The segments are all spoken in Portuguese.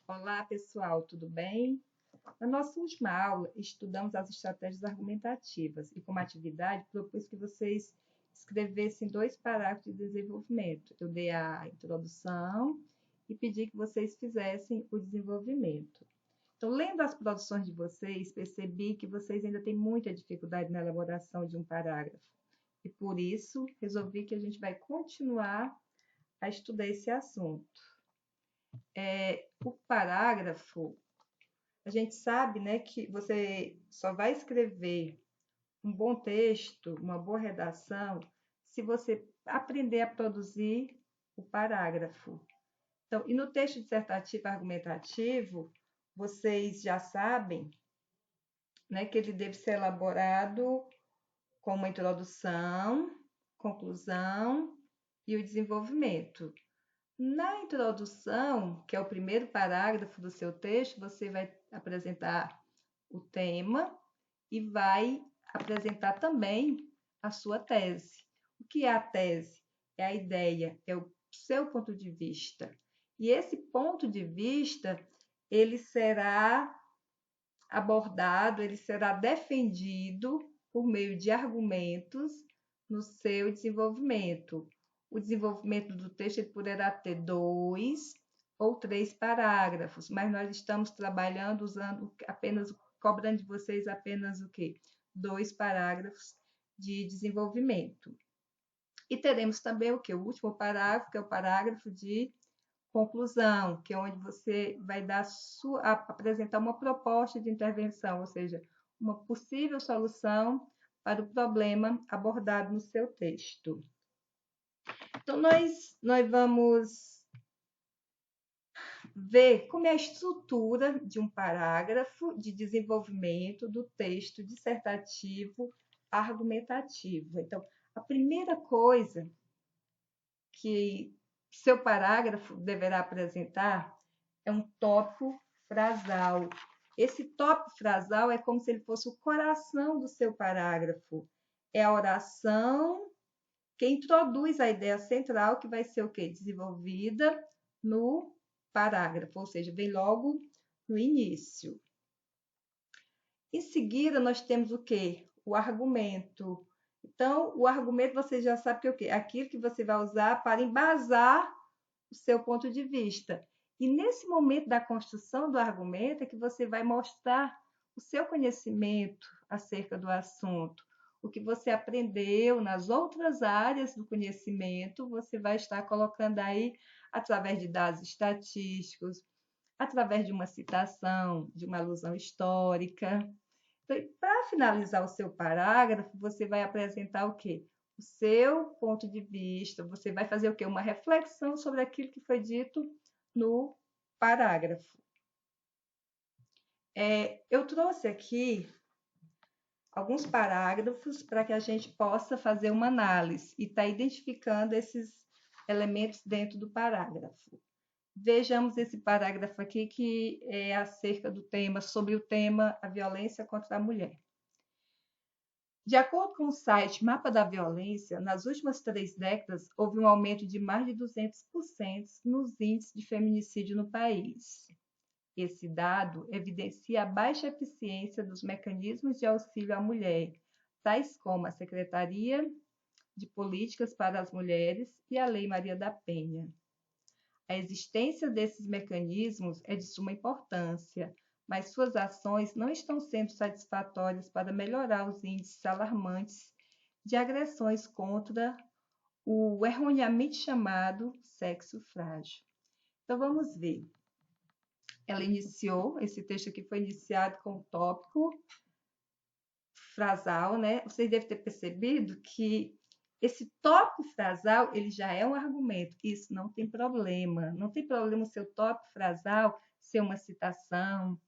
Olá, pessoal, tudo bem? Na nossa última aula, estudamos as estratégias argumentativas e, como atividade, propus que vocês escrevessem 2 parágrafos de desenvolvimento. Eu dei a introdução e pedi que vocês fizessem o desenvolvimento. Então, lendo as produções de vocês, percebi que vocês ainda têm muita dificuldade na elaboração de um parágrafo. E, por isso, resolvi que a gente vai continuar a estudar esse assunto. O parágrafo, a gente sabe, né, que você só vai escrever um bom texto, uma boa redação, se você aprender a produzir o parágrafo. Então, e no texto dissertativo argumentativo, vocês já sabem, né, que ele deve ser elaborado com uma introdução, conclusão e o desenvolvimento. Na introdução, que é o primeiro parágrafo do seu texto, você vai apresentar o tema e vai apresentar também a sua tese. O que é a tese? É a ideia, é o seu ponto de vista. E esse ponto de vista, ele será abordado, ele será defendido por meio de argumentos no seu desenvolvimento. O desenvolvimento do texto ele poderá ter 2 ou 3 parágrafos, mas nós estamos trabalhando usando apenas, cobrando de vocês apenas o quê? 2 parágrafos de desenvolvimento. E teremos também o quê? O último parágrafo, que é o parágrafo de conclusão, que é onde você vai apresentar uma proposta de intervenção, ou seja, uma possível solução para o problema abordado no seu texto. Então, nós vamos ver como é a estrutura de um parágrafo de desenvolvimento do texto dissertativo argumentativo. Então, a primeira coisa que seu parágrafo deverá apresentar é um tópico frasal. Esse tópico frasal é como se ele fosse o coração do seu parágrafo. É a oração que introduz a ideia central que vai ser o quê? Desenvolvida no parágrafo, ou seja, vem logo no início. Em seguida, nós temos o quê? O argumento. Então, o argumento você já sabe que é o quê? Aquilo que você vai usar para embasar o seu ponto de vista. E nesse momento da construção do argumento é que você vai mostrar o seu conhecimento acerca do assunto. O que você aprendeu nas outras áreas do conhecimento, você vai estar colocando aí através de dados estatísticos, através de uma citação, de uma alusão histórica. Então, para finalizar o seu parágrafo, você vai apresentar o quê? O seu ponto de vista, você vai fazer o quê? Uma reflexão sobre aquilo que foi dito no parágrafo. Eu trouxe aqui alguns parágrafos para que a gente possa fazer uma análise e estar identificando esses elementos dentro do parágrafo. Vejamos esse parágrafo aqui, que é acerca do tema, sobre o tema a violência contra a mulher. De acordo com o site Mapa da Violência, nas últimas 3 décadas, houve um aumento de mais de 200% nos índices de feminicídio no país. Esse dado evidencia a baixa eficiência dos mecanismos de auxílio à mulher, tais como a Secretaria de Políticas para as Mulheres e a Lei Maria da Penha. A existência desses mecanismos é de suma importância, mas suas ações não estão sendo satisfatórias para melhorar os índices alarmantes de agressões contra o erroneamente chamado sexo frágil. Então, vamos ver. Ela iniciou, esse texto aqui foi iniciado com o tópico frasal, né? Vocês devem ter percebido que esse tópico frasal, ele já é um argumento. Isso não tem problema. Não tem problema o seu tópico frasal ser uma citação,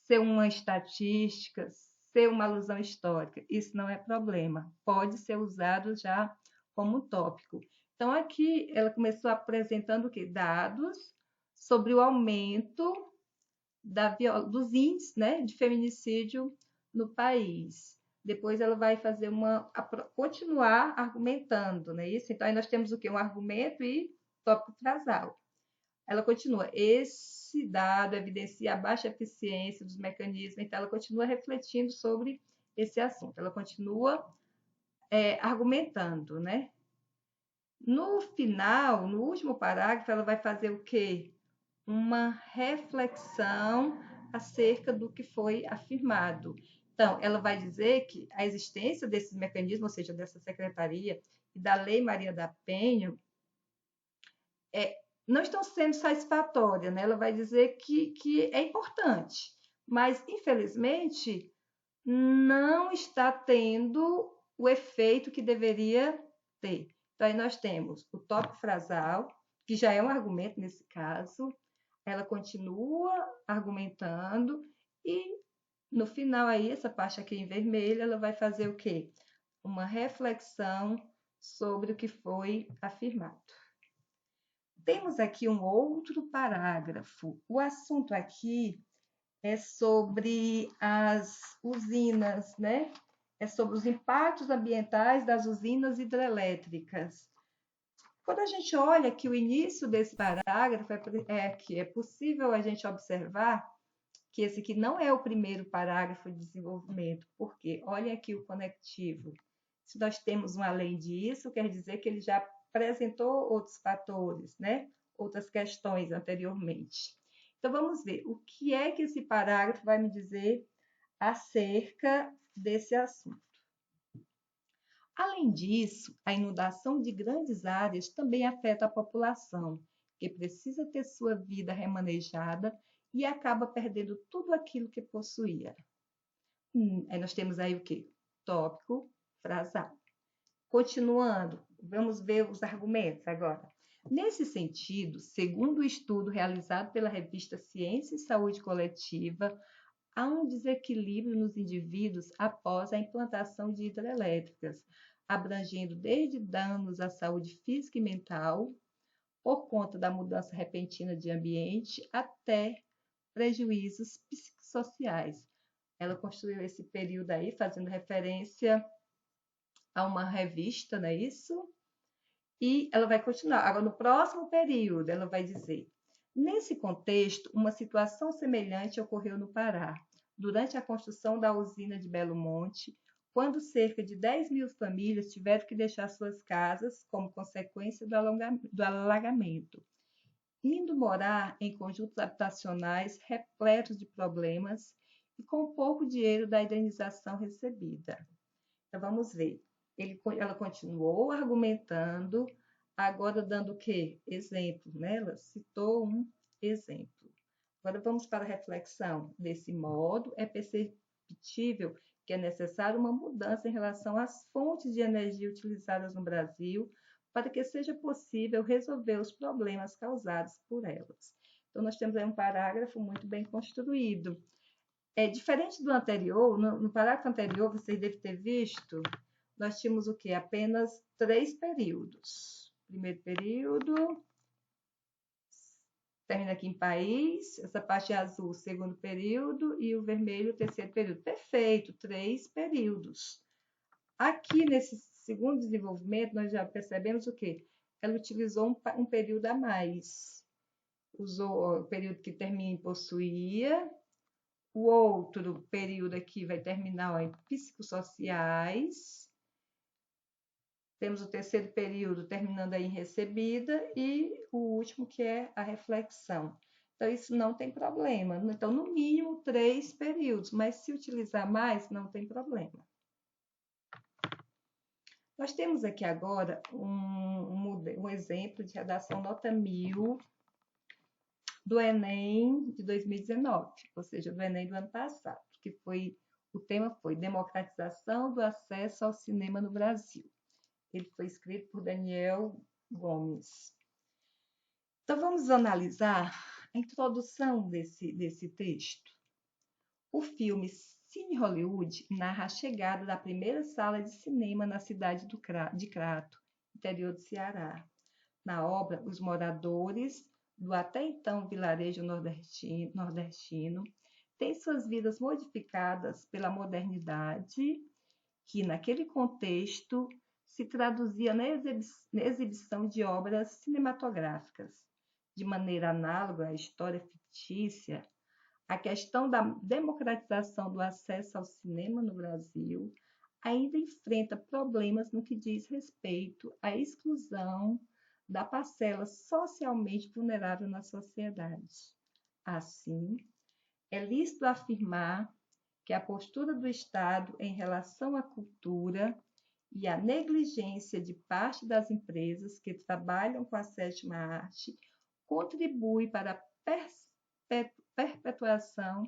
ser uma estatística, ser uma alusão histórica. Isso não é problema. Pode ser usado já como tópico. Então, aqui ela começou apresentando o quê? Dados sobre o aumento dos índices, né, de feminicídio no país. Depois ela vai fazer continuar argumentando, não é isso? Então, aí nós temos o quê? Um argumento e tópico frasal. Ela continua. esse dado evidencia a baixa eficiência dos mecanismos, então ela continua refletindo sobre esse assunto, ela continua argumentando, né? No final, no último parágrafo, ela vai fazer o quê? Uma reflexão acerca do que foi afirmado. Então, ela vai dizer que a existência desses mecanismos, ou seja, dessa secretaria e da Lei Maria da Penha, não estão sendo satisfatórias, né? Ela vai dizer que é importante, mas, infelizmente, não está tendo o efeito que deveria ter. Então, aí nós temos o tópico frasal, que já é um argumento nesse caso, ela continua argumentando e, no final, aí, essa parte aqui em vermelho, ela vai fazer o quê? Uma reflexão sobre o que foi afirmado. Temos aqui um outro parágrafo. O assunto aqui é sobre as usinas, né? É sobre os impactos ambientais das usinas hidrelétricas. Quando a gente olha que o início desse parágrafo que é possível a gente observar que esse aqui não é o primeiro parágrafo de desenvolvimento, porque olha aqui o conectivo. Se nós temos um além disso, quer dizer que ele já apresentou outros fatores, né? Outras questões anteriormente. Então, vamos ver o que é que esse parágrafo vai me dizer acerca desse assunto. Além disso, a inundação de grandes áreas também afeta a população, que precisa ter sua vida remanejada e acaba perdendo tudo aquilo que possuía. Aí nós temos aí o quê? Tópico frasal. Continuando, vamos ver os argumentos agora. Nesse sentido, segundo o estudo realizado pela revista Ciência e Saúde Coletiva, há um desequilíbrio nos indivíduos após a implantação de hidrelétricas, abrangendo desde danos à saúde física e mental, por conta da mudança repentina de ambiente, até prejuízos psicossociais. Ela construiu esse período aí fazendo referência a uma revista, não é isso? E ela vai continuar. Agora, no próximo período, ela vai dizer: nesse contexto, uma situação semelhante ocorreu no Pará, durante a construção da usina de Belo Monte, quando cerca de 10.000 famílias tiveram que deixar suas casas como consequência do alagamento, indo morar em conjuntos habitacionais repletos de problemas e com pouco dinheiro da indenização recebida. Então, vamos ver. Ela continuou argumentando, agora dando o quê? Exemplo, né? Ela citou um exemplo. Agora vamos para a reflexão. Desse modo, é perceptível que é necessária uma mudança em relação às fontes de energia utilizadas no Brasil para que seja possível resolver os problemas causados por elas. Então, nós temos aí um parágrafo muito bem construído. Diferente do anterior, no parágrafo anterior, vocês devem ter visto, nós tínhamos o quê? Apenas 3 períodos. Primeiro período, termina aqui em país, essa parte azul, segundo período, e o vermelho, terceiro período. Perfeito, 3 períodos. Aqui, nesse segundo desenvolvimento, nós já percebemos o quê? Ela utilizou um período a mais. Usou o período que termina em possuía. O outro período aqui vai terminar em psicossociais. Temos o terceiro período terminando aí em recebida e o último que é a reflexão. Então, isso não tem problema. Então, no mínimo, 3 períodos, mas se utilizar mais, não tem problema. Nós temos aqui agora um exemplo de redação nota 1000 do Enem de 2019, ou seja, do Enem do ano passado, que o tema foi Democratização do Acesso ao Cinema no Brasil. Ele foi escrito por Daniel Gomes. Então, vamos analisar a introdução desse texto. O filme Cine Hollywood narra a chegada da primeira sala de cinema na cidade de Crato, interior do Ceará. Na obra, os moradores do até então vilarejo nordestino têm suas vidas modificadas pela modernidade, que naquele contexto se traduzia na exibição de obras cinematográficas. de maneira análoga à história fictícia, a questão da democratização do acesso ao cinema no Brasil ainda enfrenta problemas no que diz respeito à exclusão da parcela socialmente vulnerável na sociedade. Assim, é lícito afirmar que a postura do Estado em relação à cultura e a negligência de parte das empresas que trabalham com a sétima arte contribui para a perpetuação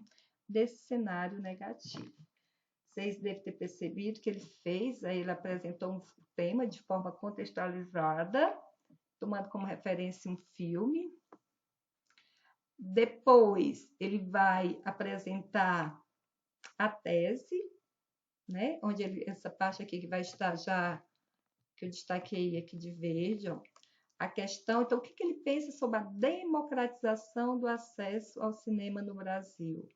desse cenário negativo. Vocês devem ter percebido que ele apresentou um tema de forma contextualizada, tomando como referência um filme. Depois, ele vai apresentar a tese, né? Onde essa parte aqui que vai estar já, que eu destaquei aqui de verde, ó, a questão. Então, o que ele pensa sobre a democratização do acesso ao cinema no Brasil?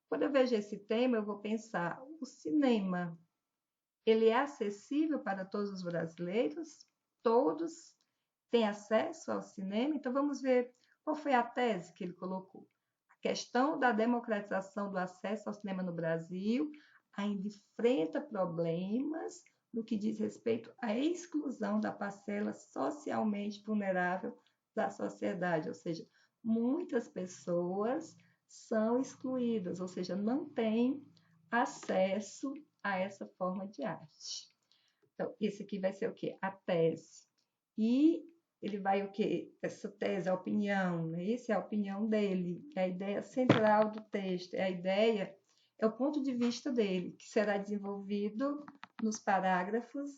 Quando eu vejo esse tema, eu vou pensar, o cinema, ele é acessível para todos os brasileiros? Todos têm acesso ao cinema? Então, vamos ver qual foi a tese que ele colocou. A questão da democratização do acesso ao cinema no Brasil ainda enfrenta problemas no que diz respeito à exclusão da parcela socialmente vulnerável da sociedade, ou seja, muitas pessoas são excluídas, ou seja, não têm acesso a essa forma de arte. Então, esse aqui vai ser o quê? A tese. E ele vai o quê? Essa tese, a opinião, né? Essa é a opinião dele, é a ideia central do texto, é o ponto de vista dele, que será desenvolvido nos parágrafos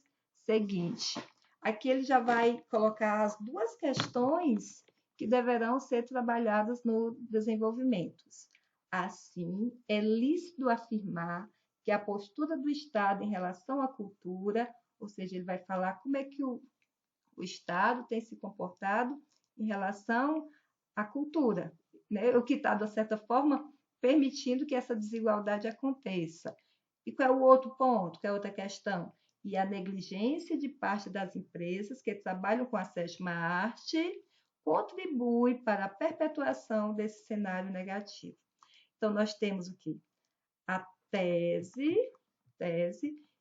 seguintes. Aqui ele já vai colocar as duas questões que deverão ser trabalhadas no desenvolvimento. Assim, é lícito afirmar que a postura do Estado em relação à cultura, ou seja, ele vai falar como é que o Estado tem se comportado em relação à cultura, né? O que está, de certa forma, permitindo que essa desigualdade aconteça. E qual é o outro ponto, qual é a outra questão? E a negligência de parte das empresas que trabalham com a sétima arte contribui para a perpetuação desse cenário negativo. Então, nós temos o quê? A tese,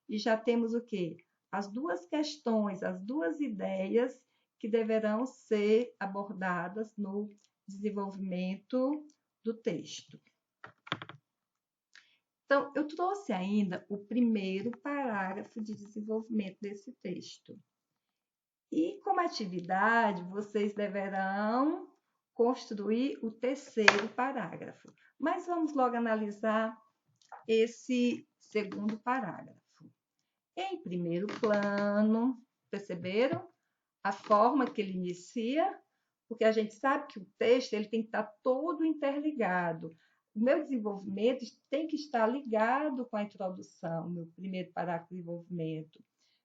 e já temos o quê? As duas questões, as duas ideias que deverão ser abordadas no desenvolvimento do texto. Então, eu trouxe ainda o primeiro parágrafo de desenvolvimento desse texto. E, como atividade, vocês deverão construir o terceiro parágrafo. Mas vamos logo analisar esse segundo parágrafo. Em primeiro plano, perceberam a forma que ele inicia? Porque a gente sabe que o texto ele tem que estar todo interligado. O meu desenvolvimento tem que estar ligado com a introdução, meu primeiro parágrafo de desenvolvimento.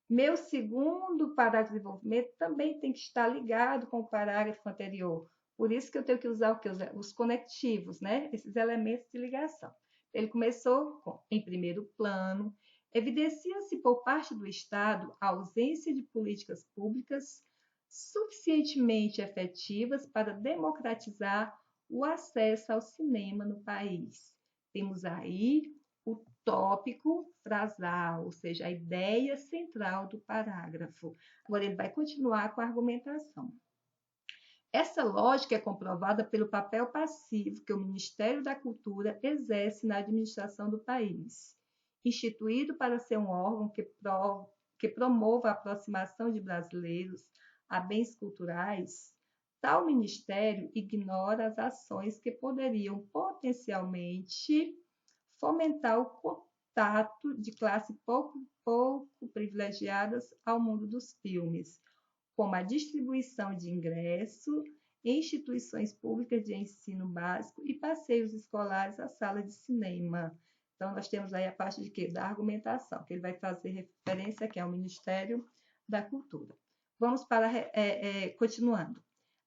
Meu segundo parágrafo de desenvolvimento também tem que estar ligado com o parágrafo anterior. Por isso que eu tenho que usar o que? Os conectivos, né? Esses elementos de ligação. Ele começou com, em primeiro plano, evidencia-se por parte do Estado a ausência de políticas públicas suficientemente efetivas para democratizar o acesso ao cinema no país. Temos aí o tópico frasal, ou seja, a ideia central do parágrafo. Agora, ele vai continuar com a argumentação. Essa lógica é comprovada pelo papel passivo que o Ministério da Cultura exerce na administração do país. Instituído para ser um órgão que promova a aproximação de brasileiros a bens culturais, tal ministério ignora as ações que poderiam potencialmente fomentar o contato de classes pouco privilegiadas ao mundo dos filmes, como a distribuição de ingresso em instituições públicas de ensino básico e passeios escolares à sala de cinema. Então, nós temos aí a parte de quê? Da argumentação, que ele vai fazer referência aqui ao Ministério da Cultura. Vamos para, continuando.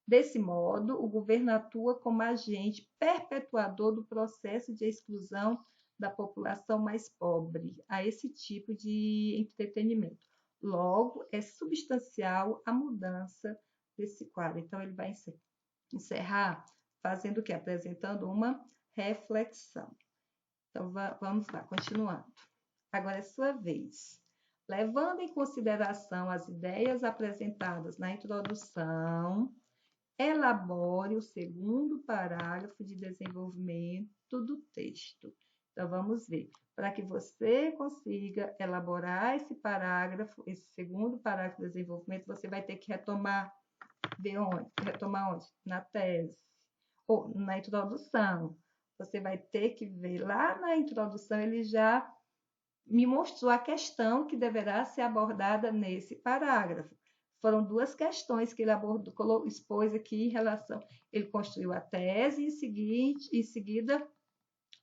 Desse modo, o governo atua como agente perpetuador do processo de exclusão da população mais pobre a esse tipo de entretenimento. Logo, é substancial a mudança desse quadro. Então, ele vai encerrar fazendo o quê? Apresentando uma reflexão. Então, vamos lá, continuando. Agora é sua vez. Levando em consideração as ideias apresentadas na introdução, elabore o segundo parágrafo de desenvolvimento do texto. Então, vamos ver. Para que você consiga elaborar esse parágrafo, esse segundo parágrafo de desenvolvimento, você vai ter que retomar, ver onde? Retomar onde? Na tese, ou na introdução. Você vai ter que ver lá na introdução, ele já me mostrou a questão que deverá ser abordada nesse parágrafo. Foram duas questões que ele abordou, expôs aqui em relação. Ele construiu a tese e em seguida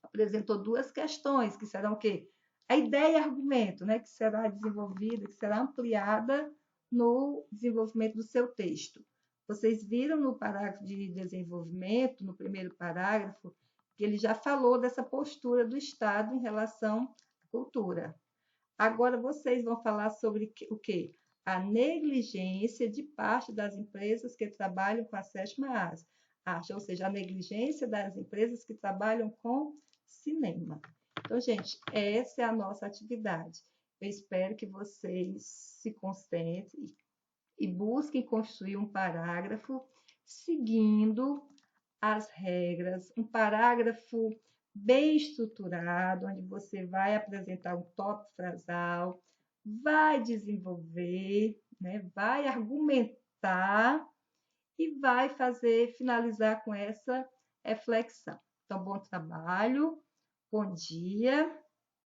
apresentou duas questões, que serão o quê? A ideia e argumento, né, que será desenvolvida, que será ampliada no desenvolvimento do seu texto. Vocês viram no parágrafo de desenvolvimento, no primeiro parágrafo, que ele já falou dessa postura do Estado em relação à cultura. Agora vocês vão falar sobre o quê? A negligência de parte das empresas que trabalham com a sétima arte, ou seja, a negligência das empresas que trabalham com cinema. Então, gente, essa é a nossa atividade. Eu espero que vocês se concentrem e busquem construir um parágrafo seguindo as regras, um parágrafo bem estruturado, onde você vai apresentar um tópico frasal, vai desenvolver, né, vai argumentar e vai finalizar com essa reflexão. Então, bom trabalho, bom dia.